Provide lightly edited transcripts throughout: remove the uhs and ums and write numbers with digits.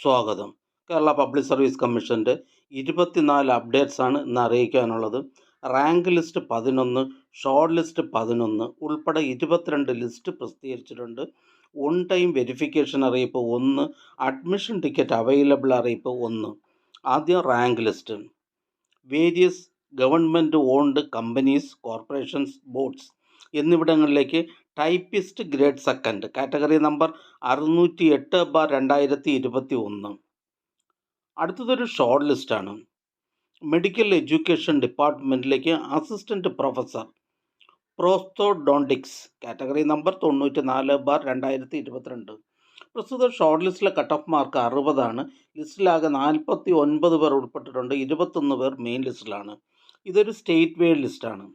സ്വാഗതം. Kerala public service കമ്മീഷൻ്റെ 24 അപ്ഡേറ്റ്സാണ് ഇന്ന് അറിയിക്കാനുള്ളത്. റാങ്ക് ലിസ്റ്റ് 11, ഷോർട്ട് ലിസ്റ്റ് 11 ഉൾപ്പെടെ 22 ലിസ്റ്റ് പ്രസിദ്ധീകരിച്ചിട്ടുണ്ട്. ഓൺ ടൈം വെരിഫിക്കേഷൻ അറിയിപ്പ് 1, അഡ്മിഷൻ ടിക്കറ്റ് അവൈലബിൾ അറിയിപ്പ് 1. ആദ്യം rank list. Various government owned companies, corporations, boards എന്നിവിടങ്ങളിലേക്ക് typist grade second category number 608/2021. അടുത്തതൊരു ഷോർട്ട് ലിസ്റ്റാണ്. മെഡിക്കൽ എഡ്യൂക്കേഷൻ ഡിപ്പാർട്ട്മെൻറ്റിലേക്ക് assistant professor prosthodontics category number 94/2022. പ്രസ്തുത ഷോർട്ട് ലിസ്റ്റിലെ കട്ട് ഓഫ് മാർക്ക് 60 ആണ്. ലിസ്റ്റിലാകെ 49 പേർ ഉൾപ്പെട്ടിട്ടുണ്ട്. 21 പേർ മെയിൻ ലിസ്റ്റിലാണ്. ഇതൊരു സ്റ്റേറ്റ് വൈഡ് ലിസ്റ്റാണ്.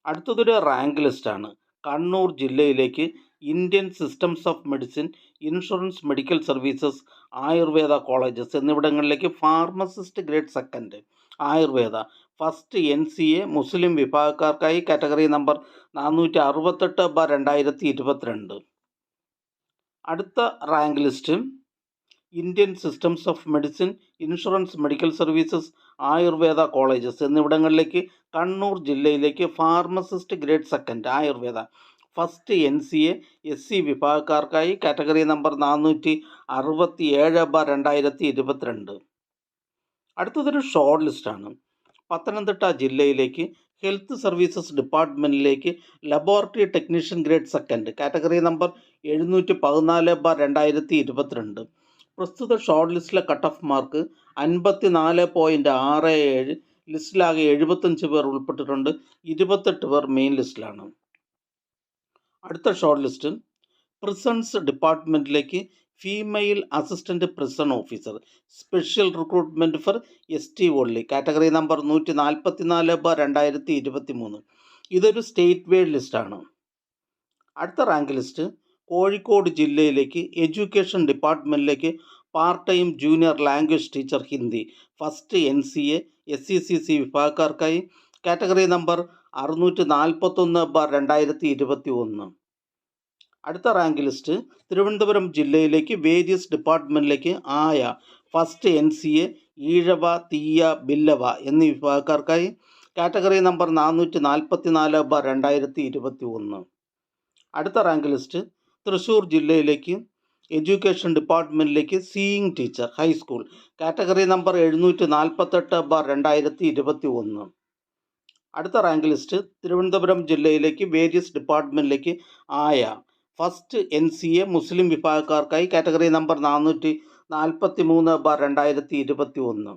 അടുത്തതൊരു റാങ്ക് ലിസ്റ്റാണ്. കണ്ണൂർ ജില്ലയിലേക്ക് Indian systems of medicine, insurance medical services, Ayurveda colleges എന്നിവിടങ്ങളിലേക്ക് pharmacist grade second Ayurveda first NCA മുസ്ലിം വിഭാഗക്കാർക്കായി കാറ്റഗറി നമ്പർ 468/2022. അടുത്ത rank list Indian systems of medicine, insurance medical services, Ayurveda colleges എന്നിവിടങ്ങളിലേക്ക് കണ്ണൂർ ജില്ലയിലേക്ക് pharmacist grade second Ayurveda first NCA SC വിഭാഗക്കാർക്കായി category number 467/2022. അടുത്തതൊരു short ലിസ്റ്റാണ്. പത്തനംതിട്ട ജില്ലയിലേക്ക് ഹെൽത്ത് സർവീസസ് ഡിപ്പാർട്ട്മെൻറ്റിലേക്ക് laboratory technician grade second category number 714/2022. പ്രസ്തുത ഷോർട്ട് ലിസ്റ്റിലെ കട്ട് ഓഫ് മാർക്ക് 54.67. ലിസ്റ്റിലാകെ 75 പേർ ഉൾപ്പെട്ടിട്ടുണ്ട്. 28 പേർ മെയിൻ ലിസ്റ്റിലാണ്. അടുത്ത ഷോർട്ട് ലിസ്റ്റ് പ്രിസൺസ് ഡിപ്പാർട്ട്മെൻറ്റിലേക്ക് female assistant prison officer special recruitment for ST only category number 144/2023. ഇതൊരു സ്റ്റേറ്റ് വൈഡ് ലിസ്റ്റാണ്. അടുത്ത റാങ്ക് ലിസ്റ്റ് കോഴിക്കോട് ജില്ലയിലേക്ക് എഡ്യൂക്കേഷൻ ഡിപ്പാർട്ട്മെൻറ്റിലേക്ക് part time junior language teacher Hindi first NCA SCCC വിഭാഗക്കാർക്കായി കാറ്റഗറി നമ്പർ 641/2021. അടുത്ത റാങ്ക് ലിസ്റ്റ് തിരുവനന്തപുരം ജില്ലയിലേക്ക് various ഡിപ്പാർട്ട്മെൻറ്റിലേക്ക് ആയ ഫസ്റ്റ് NCA ഈഴവ, തീയ, ബില്ലവ എന്നീ വിഭാഗക്കാർക്കായി കാറ്റഗറി നമ്പർ 444/2021. അടുത്ത റാങ്ക് ലിസ്റ്റ് തൃശ്ശൂർ ജില്ലയിലേക്ക് എഡ്യൂക്കേഷൻ ഡിപ്പാർട്ട്മെൻറ്റിലേക്ക് sewing teacher high school category number 748/2021. അടുത്ത റാങ്ക് ലിസ്റ്റ് തിരുവനന്തപുരം ജില്ലയിലേക്ക് വേരിയസ് ഡിപ്പാർട്ട്മെൻറ്റിലേക്ക് ആയ ഫസ്റ്റ് NCA മുസ്ലിം വിഭാഗക്കാർക്കായി കാറ്റഗറി നമ്പർ 443/2021.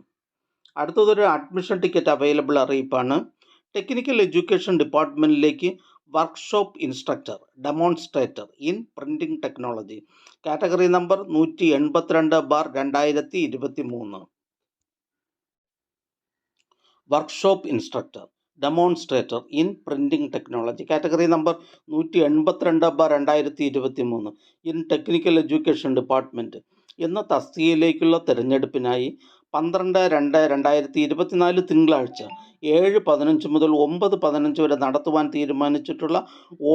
അടുത്തതൊരു അഡ്മിഷൻ ടിക്കറ്റ് അവൈലബിൾ അറിയിപ്പാണ്. ടെക്നിക്കൽ എഡ്യൂക്കേഷൻ ഡിപ്പാർട്ട്മെൻറ്റിലേക്ക് workshop instructor demonstrator in printing technology category number 182/2023. Workshop instructor demonstrator in printing technology category number 182/2023 in technical education department എന്ന തസ്തികയിലേക്കുള്ള തിരഞ്ഞെടുപ്പിനായി 12/2/2024 തിങ്കളാഴ്ച 7:15 മുതൽ 9:15 വരെ നടത്തുവാൻ തീരുമാനിച്ചിട്ടുള്ള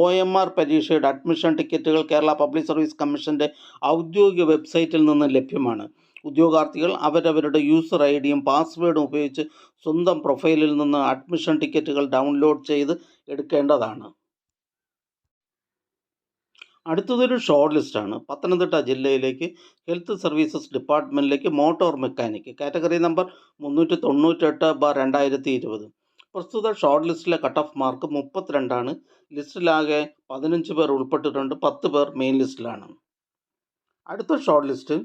OMR പരീക്ഷയുടെ അഡ്മിഷൻ ടിക്കറ്റുകൾ കേരള പബ്ലിക് സർവീസ് കമ്മീഷൻ്റെ ഔദ്യോഗിക വെബ്സൈറ്റിൽ നിന്ന് ലഭ്യമാണ്. ഉദ്യോഗാർത്ഥികൾ അവരവരുടെ യൂസർ IDയും പാസ്വേഡും ഉപയോഗിച്ച് സ്വന്തം പ്രൊഫൈലിൽ നിന്ന് അഡ്മിഷൻ ടിക്കറ്റുകൾ ഡൗൺലോഡ് ചെയ്ത് എടുക്കേണ്ടതാണ്. അടുത്തതൊരു ഷോർട്ട് ലിസ്റ്റാണ്. പത്തനംതിട്ട ജില്ലയിലേക്ക് ഹെൽത്ത് സർവീസസ് ഡിപ്പാർട്ട്മെൻറ്റിലേക്ക് മോട്ടോർ മെക്കാനിക് കാറ്റഗറി നമ്പർ 398/2020. പ്രസ്തുത ഷോർട്ട് ലിസ്റ്റിലെ കട്ട് ഓഫ് മാർക്ക് 32 ആണ്. ലിസ്റ്റിലാകെ 15 പേർ ഉൾപ്പെട്ടിട്ടുണ്ട്. 10 പേർ മെയിൻ ലിസ്റ്റിലാണ്. അടുത്ത short list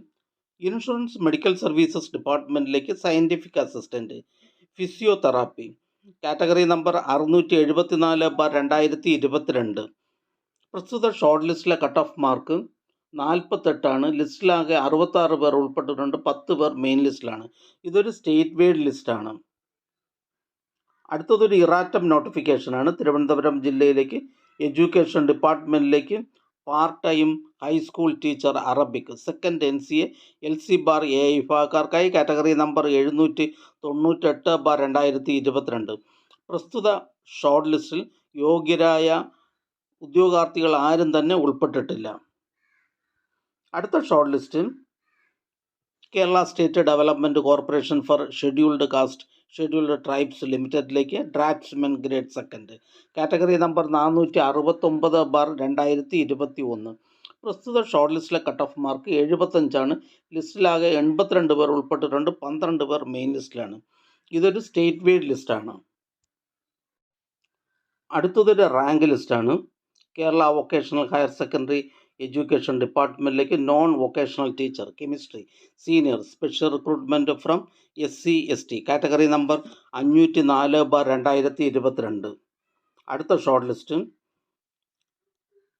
insurance medical services ഡിപ്പാർട്ട്മെൻറ്റിലേക്ക് scientific assistant physiotherapy category number 674/2022. പ്രസ്തുത ഷോർട്ട് ലിസ്റ്റിലെ കട്ട് ഓഫ് മാർക്ക് 48 ആണ്. ലിസ്റ്റിലാകെ 66 പേർ ഉൾപ്പെട്ടിട്ടുണ്ട്. 10 പേർ മെയിൻ ലിസ്റ്റിലാണ്. ഇതൊരു സ്റ്റേറ്റ് വൈഡ് ലിസ്റ്റാണ്. അടുത്തതൊരു ഇറാറ്റം നോട്ടിഫിക്കേഷനാണ്. തിരുവനന്തപുരം ജില്ലയിലേക്ക് എഡ്യൂക്കേഷൻ ഡിപ്പാർട്ട്മെൻറ്റിലേക്ക് part time high school teacher Arabic second NCA LC bar A വിഭാഗക്കാർക്കായി കാറ്റഗറി നമ്പർ 798/2022. പ്രസ്തുത ഷോർട്ട് ലിസ്റ്റിൽ യോഗ്യരായ ഉദ്യോഗാർത്ഥികൾ ആരും തന്നെ ഉൾപ്പെട്ടിട്ടില്ല. അടുത്ത short list Kerala state development corporation for scheduled tribes ലിമിറ്റഡിലേക്ക് draftsman grade second category number 469/2021. പ്രസ്തുത ഷോർട്ട് ലിസ്റ്റിലെ കട്ട് ഓഫ് മാർക്ക് 75 ലിസ്റ്റിലാകെ 82 പേർ ഉൾപ്പെട്ടിട്ടുണ്ട്. 12 പേർ മെയിൻ ലിസ്റ്റിലാണ്. ഇതൊരു സ്റ്റേറ്റ് വൈഡ് ലിസ്റ്റാണ്. അടുത്തതൊരു റാങ്ക് ലിസ്റ്റാണ്. Kerala vocational higher secondary education ഡിപ്പാർട്ട്മെൻറ്റിലേക്ക് non vocational teacher chemistry senior special recruitment from SC/ST category number 504/2022. അടുത്ത short list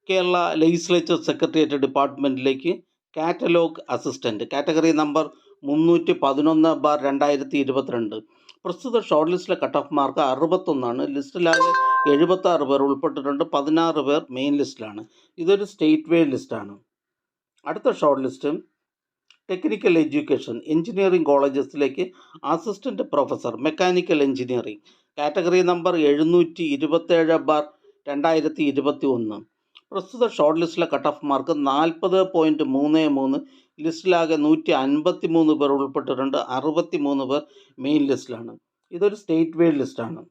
Kerala legislature secretariat ഡിപ്പാർട്ട്മെൻറ്റിലേക്ക് കാറ്റലോഗ് അസിസ്റ്റൻറ്റ് കാറ്റഗറി നമ്പർ 311/2022. പ്രസ്തുത ഷോർട്ട് ലിസ്റ്റിലെ കട്ട് ഓഫ് മാർക്ക് 61. ലിസ്റ്റിലാകെ 76 പേർ ഉൾപ്പെട്ടിട്ടുണ്ട്. 16 പേർ മെയിൻ ലിസ്റ്റിലാണ്. ഇതൊരു സ്റ്റേറ്റ് വൈഡ് ലിസ്റ്റാണ്. അടുത്ത short list technical education engineering കോളേജസിലേക്ക് assistant professor mechanical engineering category number 727/2021. പ്രസ്തുത ഷോർട്ട് ലിസ്റ്റിലെ കട്ട് ഓഫ് മാർക്ക് 40.33. ലിസ്റ്റിലാകെ 153 പേർ ഉൾപ്പെട്ടിട്ടുണ്ട്. 63 പേർ മെയിൻ ലിസ്റ്റിലാണ്. ഇതൊരു സ്റ്റേറ്റ് വൈഡ് ലിസ്റ്റാണ്.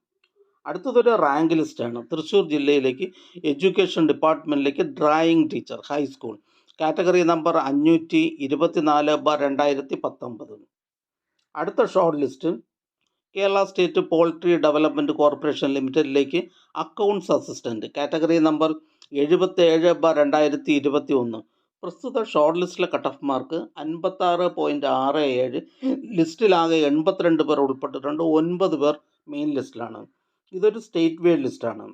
അടുത്തതൊരു റാങ്ക് ലിസ്റ്റാണ്. തൃശ്ശൂർ ജില്ലയിലേക്ക് എഡ്യൂക്കേഷൻ ഡിപ്പാർട്ട്മെൻറ്റിലേക്ക് drawing teacher high school category number 524/2019. അടുത്ത short list Kerala state poultry development corporation ലിമിറ്റഡിലേക്ക് അക്കൗണ്ട്സ് അസിസ്റ്റൻറ്റ് കാറ്റഗറി നമ്പർ 77/2021. പ്രസ്തുത ഷോർട്ട് ലിസ്റ്റിലെ കട്ട് ഓഫ് മാർക്ക് 56.67. ലിസ്റ്റിലാകെ 82 പേർ ഉൾപ്പെട്ടിട്ടുണ്ട്. 9 പേർ മെയിൻ ലിസ്റ്റിലാണ്. ഇതൊരു സ്റ്റേറ്റ് വൈഡ് ലിസ്റ്റാണ്.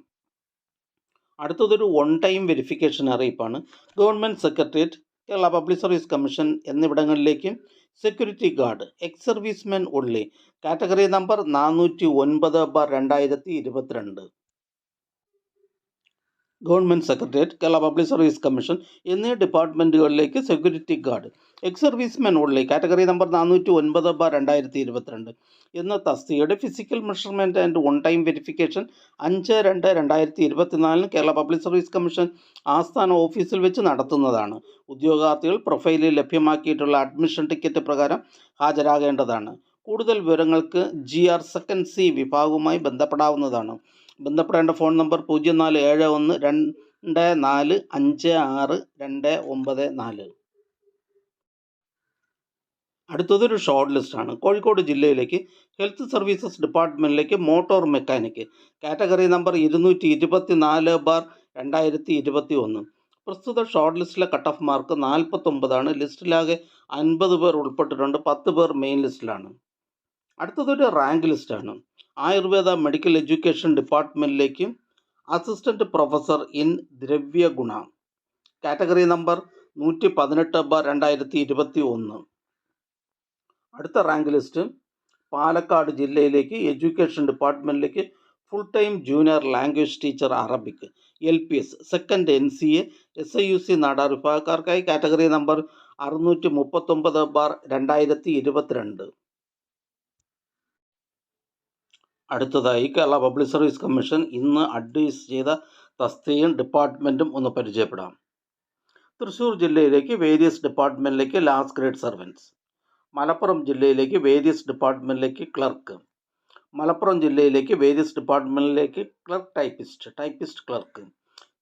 അടുത്തതൊരു വൺ ടൈം വെരിഫിക്കേഷൻ അറിയിപ്പാണ്. Government secretariat, Kerala public service commission എന്നിവിടങ്ങളിലേക്ക് security guard ex servicemen only category number 409/2022. Government secretariat, Kerala public service commission എന്നീ ഡിപ്പാർട്ട്മെൻറ്റുകളിലേക്ക് security guard ex servicemen only category number 409/2022 എന്ന തസ്തികയുടെ physical measurement and one time verification 5/2/2024 Kerala public service commission ആസ്ഥാന ഓഫീസിൽ വെച്ച് നടത്തുന്നതാണ്. ഉദ്യോഗാർത്ഥികൾ പ്രൊഫൈലിൽ ലഭ്യമാക്കിയിട്ടുള്ള അഡ്മിഷൻ ടിക്കറ്റ് പ്രകാരം ഹാജരാകേണ്ടതാണ്. കൂടുതൽ വിവരങ്ങൾക്ക് GR സെക്കൻഡ് C വിഭാഗവുമായി ബന്ധപ്പെടാവുന്നതാണ്. ബന്ധപ്പെടേണ്ട ഫോൺ നമ്പർ 047124569294. അടുത്തതൊരു ഷോർട്ട് ലിസ്റ്റാണ്. കോഴിക്കോട് ജില്ലയിലേക്ക് ഹെൽത്ത് സർവീസസ് ഡിപ്പാർട്ട്മെൻറ്റിലേക്ക് മോട്ടോർ മെക്കാനിക്ക് കാറ്റഗറി നമ്പർ 224/2021. പ്രസ്തുത ഷോർട്ട് ലിസ്റ്റിലെ കട്ട് ഓഫ് മാർക്ക് 49. ലിസ്റ്റിലാകെ 50 പേർ ഉൾപ്പെട്ടിട്ടുണ്ട്. 10 പേർ മെയിൻ ലിസ്റ്റിലാണ്. അടുത്തതൊരു റാങ്ക് ലിസ്റ്റാണ്. ആയുർവേദ മെഡിക്കൽ എഡ്യൂക്കേഷൻ ഡിപ്പാർട്ട്മെൻറ്റിലേക്ക് assistant professor in Dravyaguna category number 118/2021. അടുത്ത റാങ്ക് ലിസ്റ്റ് പാലക്കാട് ജില്ലയിലേക്ക് എഡ്യൂക്കേഷൻ ഡിപ്പാർട്ട്മെൻറ്റിലേക്ക് full time junior language teacher Arabic LPS second NCA SIUC Nadar വിഭാഗക്കാർക്കായി കാറ്റഗറി നമ്പർ 639/2022. അടുത്തതായി കേരള പബ്ലിക് സർവീസ് കമ്മീഷൻ ഇന്ന് അഡ്വൈസ് ചെയ്ത തസ്തികയും ഡിപ്പാർട്ട്മെൻറ്റും ഒന്ന് പരിചയപ്പെടാം. തൃശ്ശൂർ ജില്ലയിലേക്ക് വേരിയസ് ഡിപ്പാർട്ട്മെൻറ്റിലേക്ക് ലാസ്റ്റ് ഗ്രേഡ് സർവൻസ്. മലപ്പുറം ജില്ലയിലേക്ക് വേരിയസ് ഡിപ്പാർട്ട്മെൻറ്റിലേക്ക് ക്ലർക്ക്. മലപ്പുറം ജില്ലയിലേക്ക് വേരിയസ് ഡിപ്പാർട്ട്മെൻറ്റിലേക്ക് ക്ലർക്ക് ടൈപ്പിസ്റ്റ് ക്ലർക്ക്.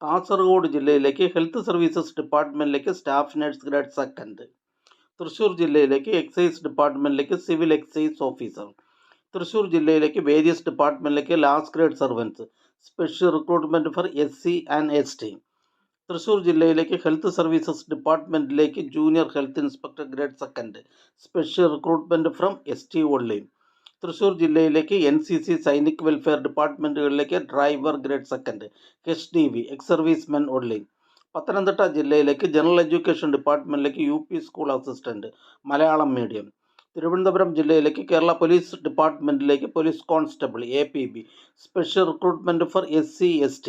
കാസർഗോഡ് ജില്ലയിലേക്ക് ഹെൽത്ത് സർവീസസ് ഡിപ്പാർട്ട്മെൻറ്റിലേക്ക് staff nurse grade second. Thrissur ജില്ലയിലേക്ക് എക്സൈസ് ഡിപ്പാർട്ട്മെൻറ്റിലേക്ക് സിവിൽ എക്സൈസ് ഓഫീസർ. തൃശ്ശൂർ ജില്ലയിലേക്ക് വേരിയസ് ഡിപ്പാർട്ട്മെൻറ്റിലേക്ക് last grade servants special recruitment for SC and ST. Thrissur ജില്ലയിലേക്ക് ഹെൽത്ത് സർവീസസ് ഡിപ്പാർട്ട്മെൻറ്റിലേക്ക് junior health inspector grade second special recruitment from ST only. Thrissur ജില്ലയിലേക്ക് NCC Sainik welfare ഡിപ്പാർട്ട്മെൻറ്റുകളിലേക്ക് driver grade second HDV ex servicemen only. Pathanamthitta ജില്ലയിലേക്ക് general education ഡിപ്പാർട്ട്മെൻറ്റിലേക്ക് UP school assistant Malayalam medium. Thiruvananthapuram ജില്ലയിലേക്ക് Kerala police ഡിപ്പാർട്ട്മെൻറ്റിലേക്ക് police constable APB special recruitment for SC ST.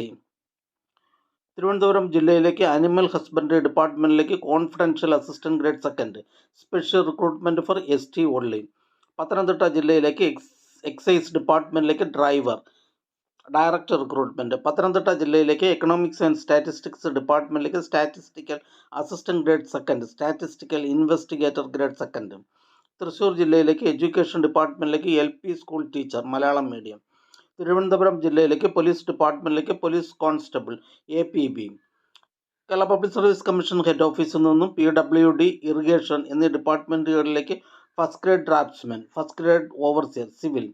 Thiruvananthapuram ജില്ലയിലേക്ക് animal husbandry ഡിപ്പാർട്ട്മെൻറ്റിലേക്ക് confidential assistant grade second special recruitment for ST only. Pathanamthitta ജില്ലയിലേക്ക് excise ഡിപ്പാർട്ട്മെൻറ്റിലേക്ക് driver director recruitment. Pathanamthitta ജില്ലയിലേക്ക് economics and statistics ഡിപ്പാർട്ട്മെൻറ്റിലേക്ക് statistical assistant grade second statistical investigator grade second. Thrissur ജില്ലയിലേക്ക് education ഡിപ്പാർട്ട്മെൻറ്റിലേക്ക് LP school teacher Malayalam medium. Thiruvananthapuram ജില്ലയിലേക്ക് police ഡിപ്പാർട്ട്മെൻറ്റിലേക്ക് police constable APB. Kerala public service commission head ഓഫീസിൽ നിന്നും PWD, ഇറിഗേഷൻ എന്നീ ഡിപ്പാർട്ട്മെൻറ്റുകളിലേക്ക് first grade draftsman, first grade overseer, civil.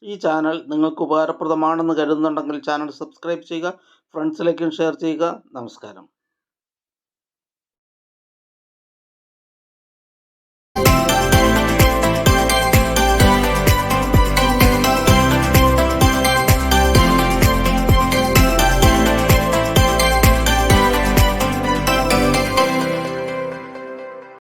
ഈ channel നിങ്ങൾക്ക് ഉപകാരപ്രദമാണെന്ന് കരുതുന്നുണ്ടെങ്കിൽ ചാനൽ സബ്സ്ക്രൈബ് ചെയ്യുക, ഫ്രണ്ട്സിലേക്കും ഷെയർ ചെയ്യുക. നമസ്കാരം.